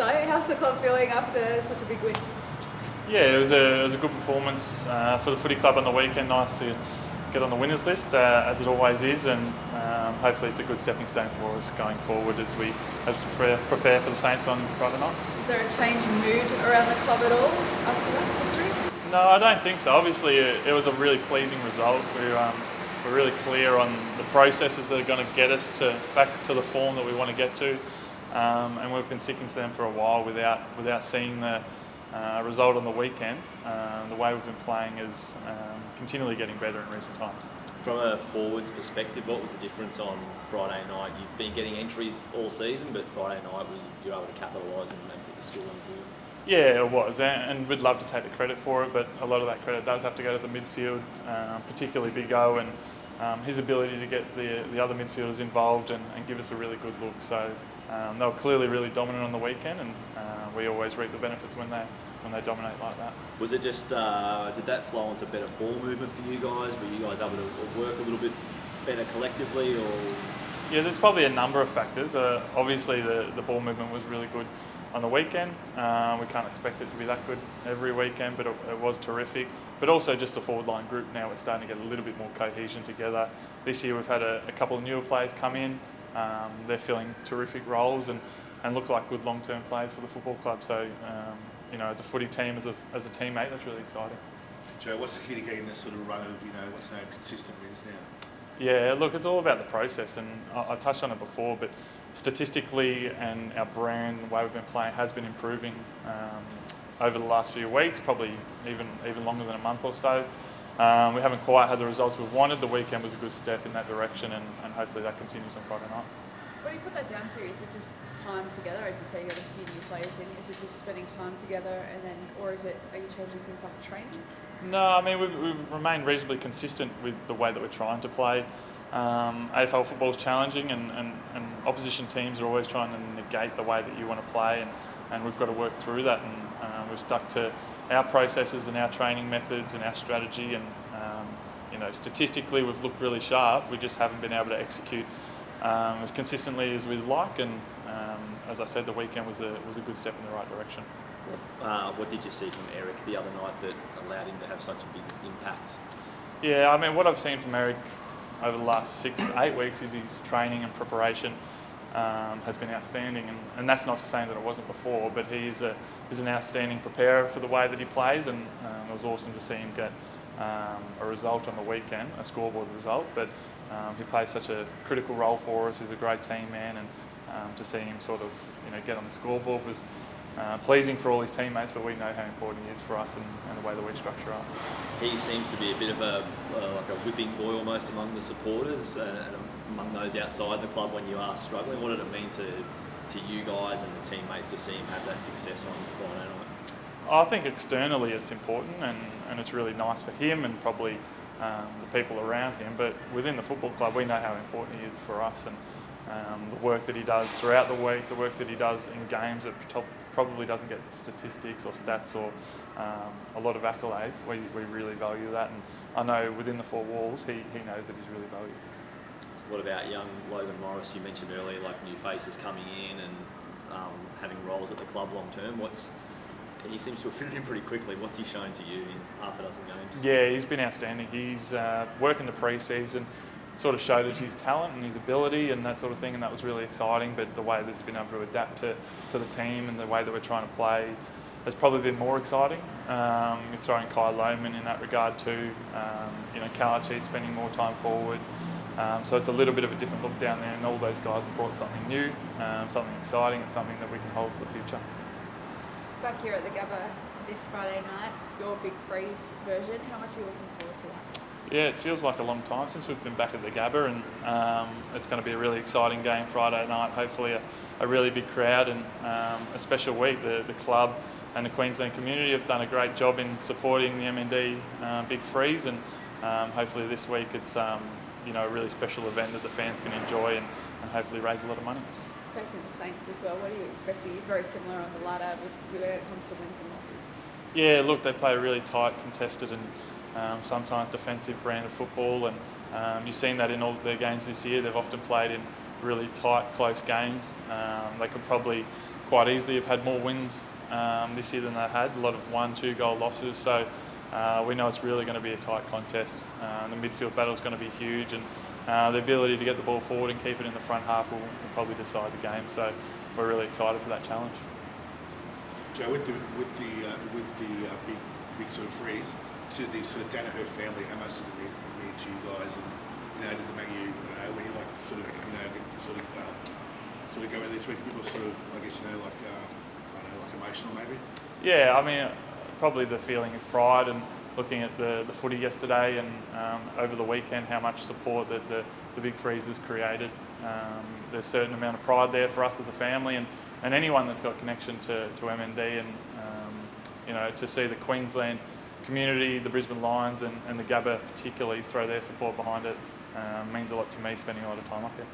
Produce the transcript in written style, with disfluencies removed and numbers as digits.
so. How's the club feeling after such a big win? Yeah, it was a good performance for the footy club on the weekend. Nice to get on the winners list, as it always is, and hopefully it's a good stepping stone for us going forward as we prepare for the Saints on Friday night. Is there a change in mood around the club at all after that victory? No, I don't think so. Obviously, it was a really pleasing result. We're really clear on the processes that are going to get us back to the form that we want to get to, and we've been sticking to them for a while without seeing the result on the weekend. The way we've been playing is continually getting better in recent times. From a forwards perspective, what was the difference on Friday night? You've been getting entries all season, but Friday night you were able to capitalise and put the score on the board. Yeah, it was, and we'd love to take the credit for it, but a lot of that credit does have to go to the midfield, particularly Big O and his ability to get the other midfielders involved and give us a really good look. So they were clearly really dominant on the weekend, and we always reap the benefits when they dominate like that. Was it just, did that flow into better ball movement for you guys? Were you guys able to work a little bit better collectively, or...? Yeah, there's probably a number of factors. Obviously, the ball movement was really good on the weekend. We can't expect it to be that good every weekend, but it was terrific. But also just the forward line group now, we're starting to get a little bit more cohesion together. This year we've had a couple of newer players come in. They're filling terrific roles and look like good long-term players for the football club. So, as a footy team, as a teammate, that's really exciting. Joe, what's the key to getting this sort of run of, what's now consistent wins now? Yeah, look, it's all about the process, and I touched on it before, but statistically and our brand, the way we've been playing, has been improving over the last few weeks, probably even longer than a month or so. We haven't quite had the results we've wanted. The weekend was a good step in that direction, and hopefully that continues on Friday night. What do you put that down to? Is it just time together? As you say, you've got a few new players in. Is it just spending time together, or are you changing things up in training? No, I mean, we've remained reasonably consistent with the way that we're trying to play. AFL football is challenging, and opposition teams are always trying to negate the way that you want to play, and we've got to work through that, and we've stuck to our processes and our training methods and our strategy, and statistically we've looked really sharp. We just haven't been able to execute as consistently as we'd like, and as I said, the weekend was a good step in the right direction. What did you see from Eric the other night that allowed him to have such a big impact? Yeah, I mean, what I've seen from Eric over the last 6-8 weeks is his training and preparation has been outstanding, and that's not to say that it wasn't before, but he's an outstanding preparer for the way that he plays, and it was awesome to see him get a result on the weekend, a scoreboard result, but he plays such a critical role for us. He's a great team man, and to see him sort of get on the scoreboard was pleasing for all his teammates, but we know how important he is for us and the way that we structure up. He seems to be a bit of a whipping boy almost among the supporters and among those outside the club when you are struggling. What did it mean to you guys and the teammates to see him have that success on Friday night? I think externally it's important, and it's really nice for him and probably the people around him, but within the football club we know how important he is for us, and the work that he does throughout the week, the work that he does in games that probably doesn't get statistics or stats or a lot of accolades. We really value that, and I know within the four walls he knows that he's really valued. What about young Logan Morris? You mentioned earlier, like new faces coming in and having roles at the club long term. He seems to have fitted in pretty quickly. What's he shown to you in half a dozen games? Yeah, he's been outstanding. He's working the pre-season, sort of showed his talent and his ability and that sort of thing, and that was really exciting. But the way that he's been able to adapt to the team and the way that we're trying to play has probably been more exciting. You're throwing Kai Lohman in that regard too. Kalachi spending more time forward. So it's a little bit of a different look down there, and all those guys have brought something new, something exciting, and something that we can hold for the future. Back here at the Gabba this Friday night, your big freeze version, how much are you looking forward to that? Yeah, it feels like a long time since we've been back at the Gabba, and it's going to be a really exciting game Friday night. Hopefully a really big crowd and a special week. The club and the Queensland community have done a great job in supporting the MND Big Freeze, and hopefully this week it's a really special event that the fans can enjoy and hopefully raise a lot of money. Facing the Saints as well, what are you expecting? You're very similar on the ladder when it comes to wins and losses. Yeah, look, they play a really tight, contested and sometimes defensive brand of football, and you've seen that in all their games this year. They've often played in really tight, close games. They could probably quite easily have had more wins this year than they had. A lot of 1-2 goal losses. So we know it's really going to be a tight contest. The midfield battle is going to be huge, and the ability to get the ball forward and keep it in the front half will probably decide the game. So we're really excited for that challenge. Joe, with the big sort of freeze to the sort of Daniher family, how much does it mean to you guys? And does it make you, when you like sort of sort of go in this week a bit more sort of, I guess I don't know, like emotional maybe? Yeah, I mean, probably the feeling is pride, and looking at the footy yesterday and over the weekend, how much support that the big freeze has created. There's a certain amount of pride there for us as a family, and anyone that's got connection to MND, and to see the Queensland community, the Brisbane Lions and the Gabba particularly throw their support behind it means a lot to me, spending a lot of time up here.